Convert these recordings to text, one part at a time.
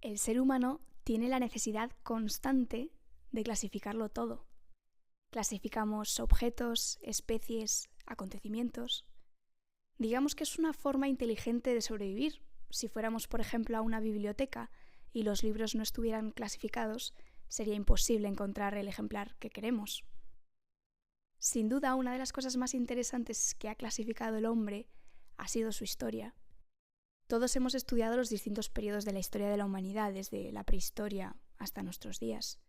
El ser humano tiene la necesidad constante de clasificarlo todo. Clasificamos objetos, especies, acontecimientos. Digamos que es una forma inteligente de sobrevivir. Si fuéramos, por ejemplo, a una biblioteca y los libros no estuvieran clasificados, sería imposible encontrar el ejemplar que queremos. Sin duda, una de las cosas más interesantes que ha clasificado el hombre ha sido su historia. Todos hemos estudiado los distintos periodos de la historia de la humanidad, desde la prehistoria hasta nuestros días.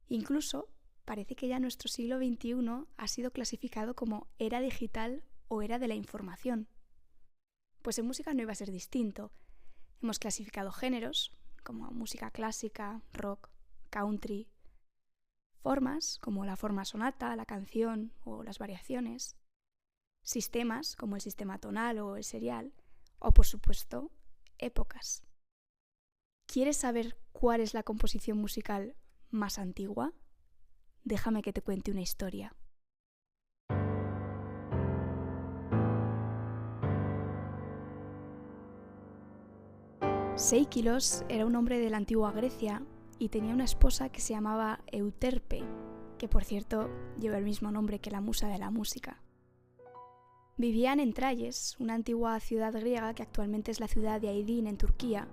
Incluso parece que ya nuestro siglo XXI ha sido clasificado como era digital o era de la información. Pues en música no iba a ser distinto. Hemos clasificado géneros, como música clásica, rock, country, formas, como la forma sonata, la canción o las variaciones, sistemas, como el sistema tonal o el serial, o por supuesto, épocas. ¿Quieres saber cuál es la composición musical más antigua? Déjame que te cuente una historia. Seikilos era un hombre de la antigua Grecia y tenía una esposa que se llamaba Euterpe, que por cierto lleva el mismo nombre que la musa de la música. Vivían en Tralles, una antigua ciudad griega que actualmente es la ciudad de Aydin en Turquía,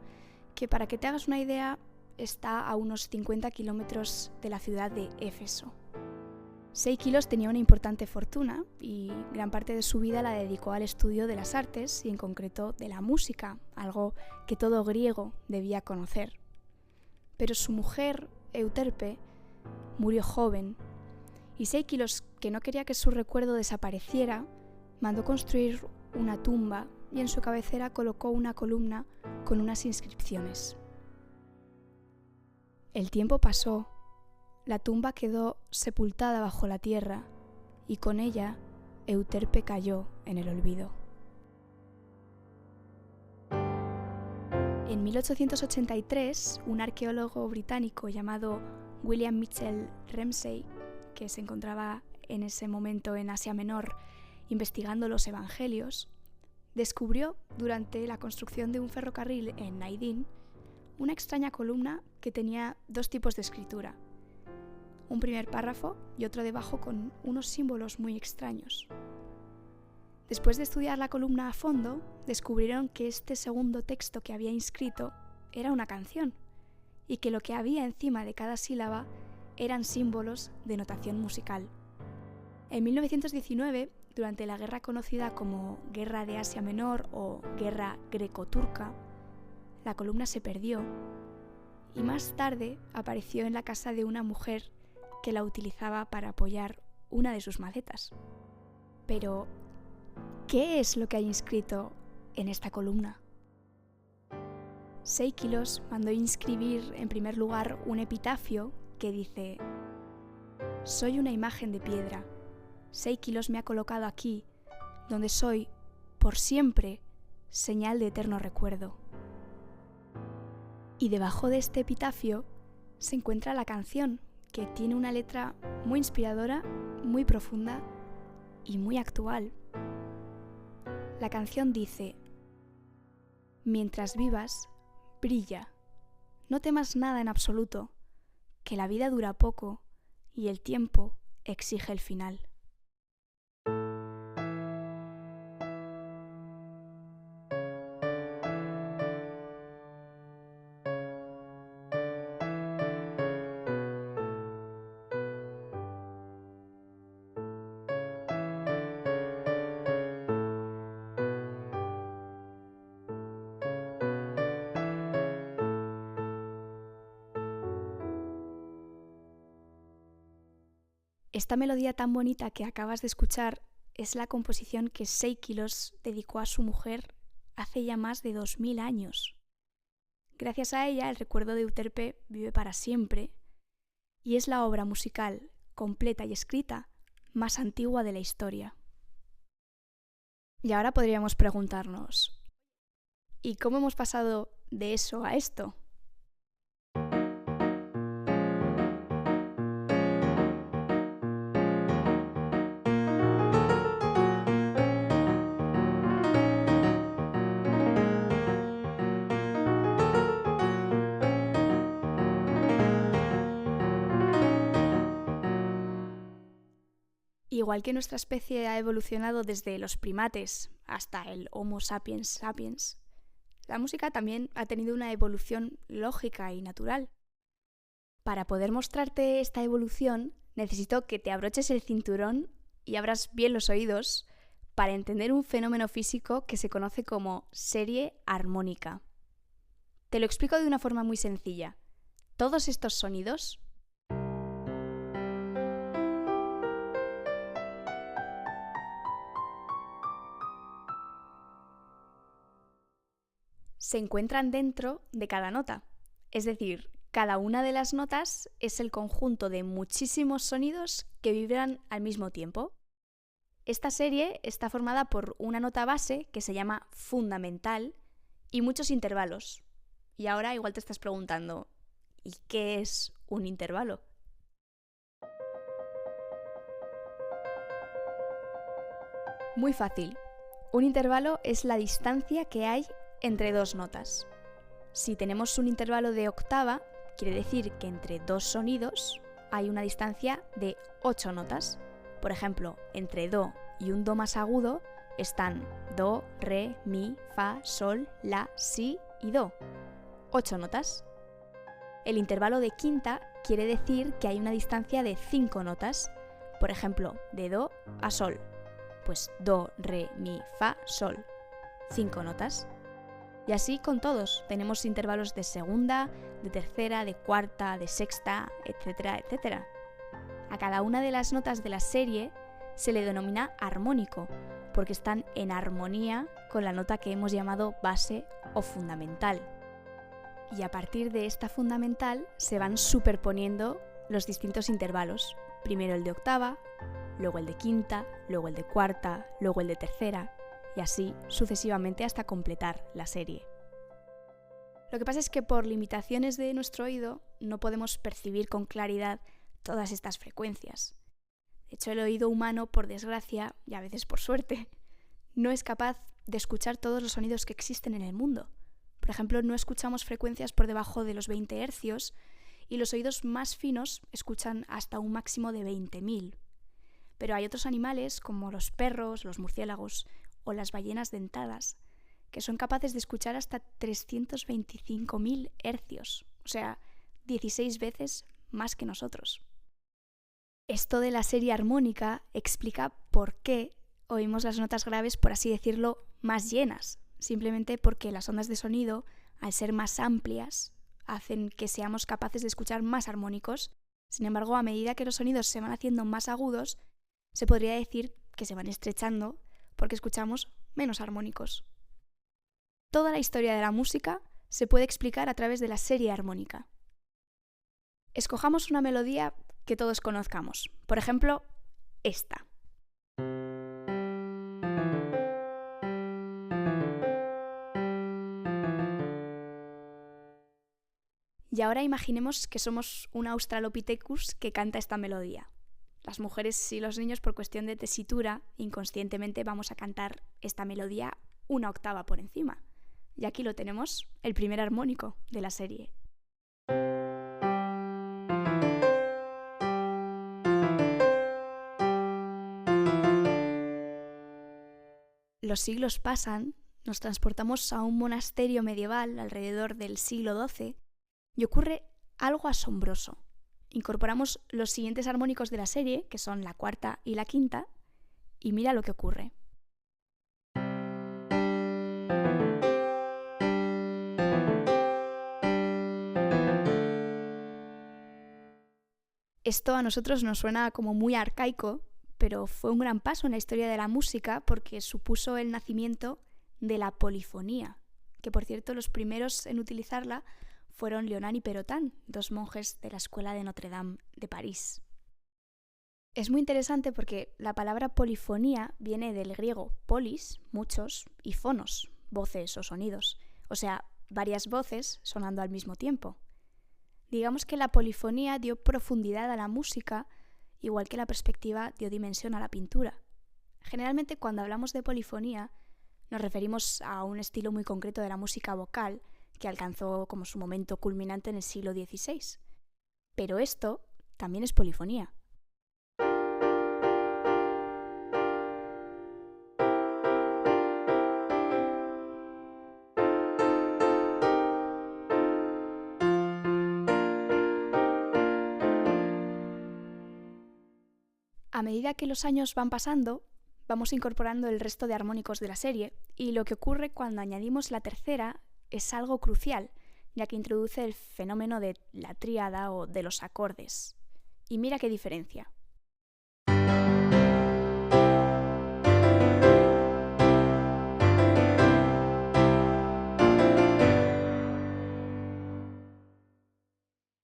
que para que te hagas una idea está a unos 50 kilómetros de la ciudad de Éfeso. Seikilos tenía una importante fortuna y gran parte de su vida la dedicó al estudio de las artes y en concreto de la música, algo que todo griego debía conocer. Pero su mujer, Euterpe, murió joven y Seikilos, que no quería que su recuerdo desapareciera, mandó construir una tumba y en su cabecera colocó una columna con unas inscripciones. El tiempo pasó, la tumba quedó sepultada bajo la tierra y con ella Euterpe cayó en el olvido. En 1883, un arqueólogo británico llamado William Mitchell Ramsay, que se encontraba en ese momento en Asia Menor investigando los evangelios, descubrió durante la construcción de un ferrocarril en Aydin una extraña columna que tenía dos tipos de escritura, un primer párrafo y otro debajo con unos símbolos muy extraños. Después de estudiar la columna a fondo, descubrieron que este segundo texto que había inscrito era una canción y que lo que había encima de cada sílaba eran símbolos de notación musical. En 1919, durante la guerra conocida como Guerra de Asia Menor o Guerra Greco-Turca, la columna se perdió y más tarde apareció en la casa de una mujer que la utilizaba para apoyar una de sus maletas. Pero, ¿qué es lo que hay inscrito en esta columna? Seikilos mandó inscribir en primer lugar un epitafio que dice: «Soy una imagen de piedra. Seikilos me ha colocado aquí, donde soy, por siempre, señal de eterno recuerdo». Y debajo de este epitafio se encuentra la canción, que tiene una letra muy inspiradora, muy profunda y muy actual. La canción dice: «Mientras vivas, brilla. No temas nada en absoluto, que la vida dura poco y el tiempo exige el final». Esta melodía tan bonita que acabas de escuchar es la composición que Seikilos dedicó a su mujer hace ya más de 2000 años. Gracias a ella, el recuerdo de Euterpe vive para siempre y es la obra musical, completa y escrita, más antigua de la historia. Y ahora podríamos preguntarnos, ¿y cómo hemos pasado de eso a esto? Igual que nuestra especie ha evolucionado desde los primates hasta el Homo sapiens sapiens, la música también ha tenido una evolución lógica y natural. Para poder mostrarte esta evolución, necesito que te abroches el cinturón y abras bien los oídos para entender un fenómeno físico que se conoce como serie armónica. Te lo explico de una forma muy sencilla. Todos estos sonidos se encuentran dentro de cada nota. Es decir, cada una de las notas es el conjunto de muchísimos sonidos que vibran al mismo tiempo. Esta serie está formada por una nota base que se llama fundamental y muchos intervalos. Y ahora igual te estás preguntando, ¿y qué es un intervalo? Muy fácil. Un intervalo es la distancia que hay entre dos notas. Si tenemos un intervalo de octava, quiere decir que entre dos sonidos hay una distancia de 8 notas. Por ejemplo, entre do y un do más agudo están do, re, mi, fa, sol, la, si y do. 8 notas. El intervalo de quinta quiere decir que hay una distancia de 5 notas. Por ejemplo, de do a sol. Pues do, re, mi, fa, sol. 5 notas. Y así con todos. Tenemos intervalos de segunda, de tercera, de cuarta, de sexta, etcétera, etcétera. A cada una de las notas de la serie se le denomina armónico, porque están en armonía con la nota que hemos llamado base o fundamental. Y a partir de esta fundamental se van superponiendo los distintos intervalos. Primero el de octava, luego el de quinta, luego el de cuarta, luego el de tercera, y así sucesivamente hasta completar la serie. Lo que pasa es que por limitaciones de nuestro oído no podemos percibir con claridad todas estas frecuencias. De hecho, el oído humano, por desgracia, y a veces por suerte, no es capaz de escuchar todos los sonidos que existen en el mundo. Por ejemplo, no escuchamos frecuencias por debajo de los 20 hercios y los oídos más finos escuchan hasta un máximo de 20.000. Pero hay otros animales, como los perros, los murciélagos o las ballenas dentadas, que son capaces de escuchar hasta 325.000 hercios, o sea, 16 veces más que nosotros. Esto de la serie armónica explica por qué oímos las notas graves, por así decirlo, más llenas, simplemente porque las ondas de sonido, al ser más amplias, hacen que seamos capaces de escuchar más armónicos. Sin embargo, a medida que los sonidos se van haciendo más agudos, se podría decir que se van estrechando porque escuchamos menos armónicos. Toda la historia de la música se puede explicar a través de la serie armónica. Escojamos una melodía que todos conozcamos. Por ejemplo, esta. Y ahora imaginemos que somos un Australopithecus que canta esta melodía. Las mujeres y los niños, por cuestión de tesitura, inconscientemente vamos a cantar esta melodía una octava por encima. Y aquí lo tenemos, el primer armónico de la serie. Los siglos pasan, nos transportamos a un monasterio medieval alrededor del siglo XII y ocurre algo asombroso. Incorporamos los siguientes armónicos de la serie, que son la cuarta y la quinta, y mira lo que ocurre. Esto a nosotros nos suena como muy arcaico, pero fue un gran paso en la historia de la música porque supuso el nacimiento de la polifonía, que por cierto los primeros en utilizarla fueron Leonard y Perotin, dos monjes de la Escuela de Notre Dame de París. Es muy interesante porque la palabra polifonía viene del griego polis, muchos, y fonos, voces o sonidos, o sea, varias voces sonando al mismo tiempo. Digamos que la polifonía dio profundidad a la música, igual que la perspectiva dio dimensión a la pintura. Generalmente cuando hablamos de polifonía nos referimos a un estilo muy concreto de la música vocal que alcanzó como su momento culminante en el siglo XVI. Pero esto también es polifonía. A medida que los años van pasando, vamos incorporando el resto de armónicos de la serie, y lo que ocurre cuando añadimos la tercera es algo crucial, ya que introduce el fenómeno de la tríada o de los acordes. Y mira qué diferencia.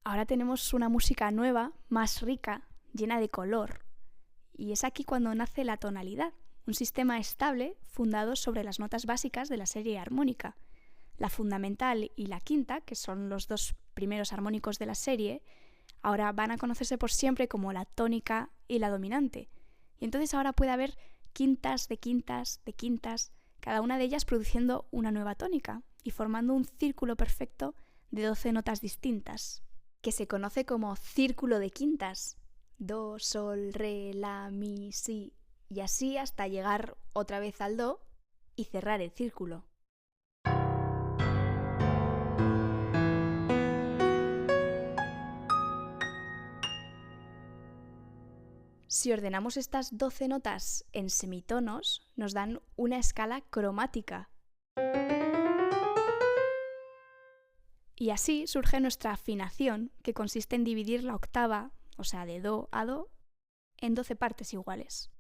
Ahora tenemos una música nueva, más rica, llena de color. Y es aquí cuando nace la tonalidad, un sistema estable fundado sobre las notas básicas de la serie armónica. La fundamental y la quinta, que son los dos primeros armónicos de la serie, ahora van a conocerse por siempre como la tónica y la dominante. Y entonces ahora puede haber quintas de quintas de quintas, cada una de ellas produciendo una nueva tónica y formando un círculo perfecto de 12 notas distintas, que se conoce como círculo de quintas. Do, sol, re, la, mi, si, y así hasta llegar otra vez al do y cerrar el círculo. Si ordenamos estas 12 notas en semitonos, nos dan una escala cromática. Y así surge nuestra afinación, que consiste en dividir la octava, o sea, de do a do, en 12 partes iguales.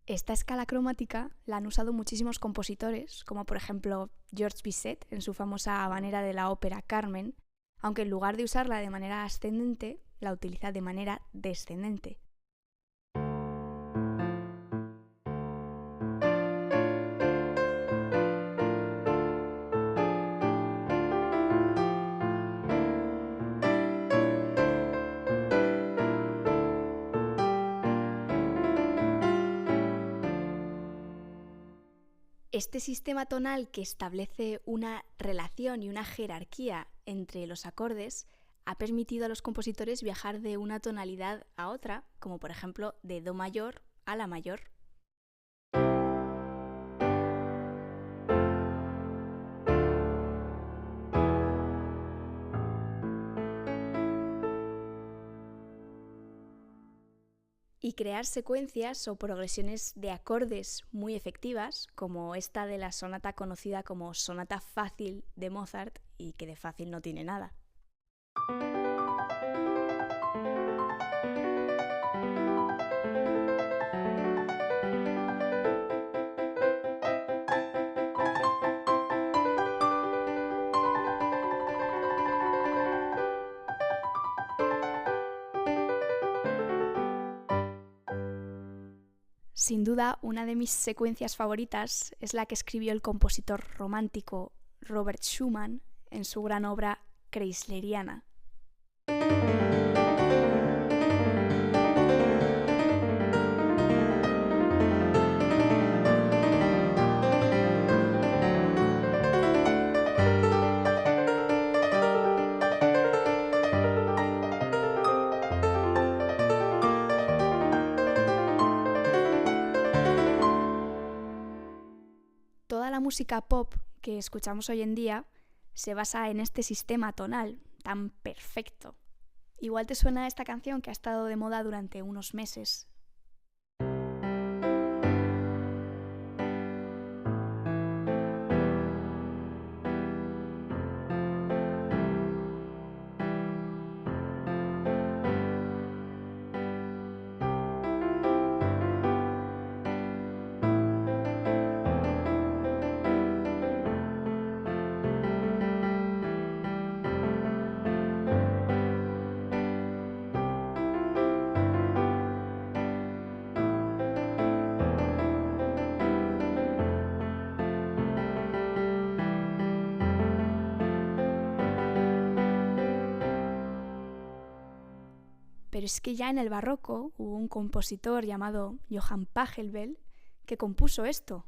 Esta escala cromática la han usado muchísimos compositores, como por ejemplo Georges Bizet en su famosa habanera de la ópera Carmen, aunque en lugar de usarla de manera ascendente, la utiliza de manera descendente. Este sistema tonal que establece una relación y una jerarquía entre los acordes ha permitido a los compositores viajar de una tonalidad a otra, como por ejemplo de do mayor a la mayor. Y crear secuencias o progresiones de acordes muy efectivas, como esta de la sonata conocida como sonata fácil de Mozart, y que de fácil no tiene nada. Sin duda, una de mis secuencias favoritas es la que escribió el compositor romántico Robert Schumann en su gran obra Kreisleriana. Toda la música pop que escuchamos hoy en día se basa en este sistema tonal tan perfecto. Igual te suena esta canción que ha estado de moda durante unos meses. Pero es que ya en el barroco hubo un compositor llamado Johann Pachelbel que compuso esto.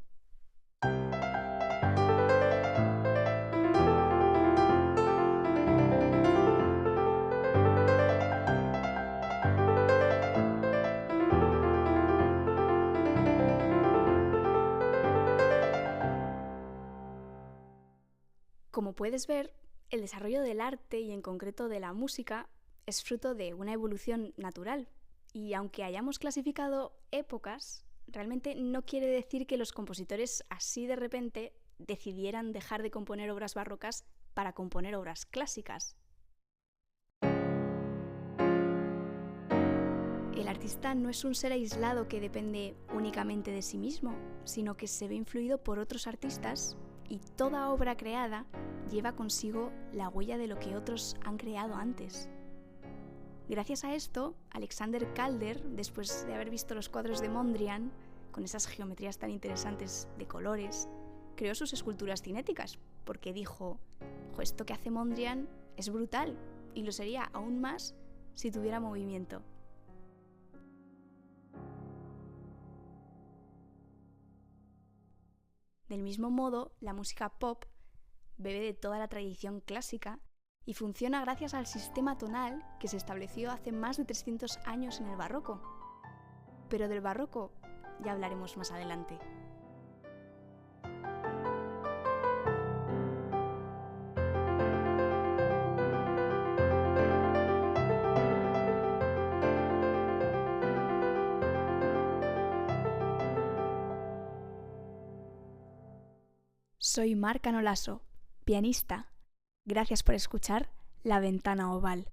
Como puedes ver, el desarrollo del arte y en concreto de la música es fruto de una evolución natural Y aunque hayamos clasificado épocas, realmente no quiere decir que los compositores así de repente decidieran dejar de componer obras barrocas para componer obras clásicas. El artista no es un ser aislado que depende únicamente de sí mismo, sino que se ve influido por otros artistas y toda obra creada lleva consigo la huella de lo que otros han creado antes. Gracias a esto, Alexander Calder, después de haber visto los cuadros de Mondrian, con esas geometrías tan interesantes de colores, creó sus esculturas cinéticas, porque dijo: esto que hace Mondrian es brutal, y lo sería aún más si tuviera movimiento. Del mismo modo, la música pop bebe de toda la tradición clásica y funciona gracias al sistema tonal que se estableció hace más de 300 años en el barroco. Pero del barroco ya hablaremos más adelante. Soy Mar Canolaso, pianista. Gracias por escuchar La Ventana Oval.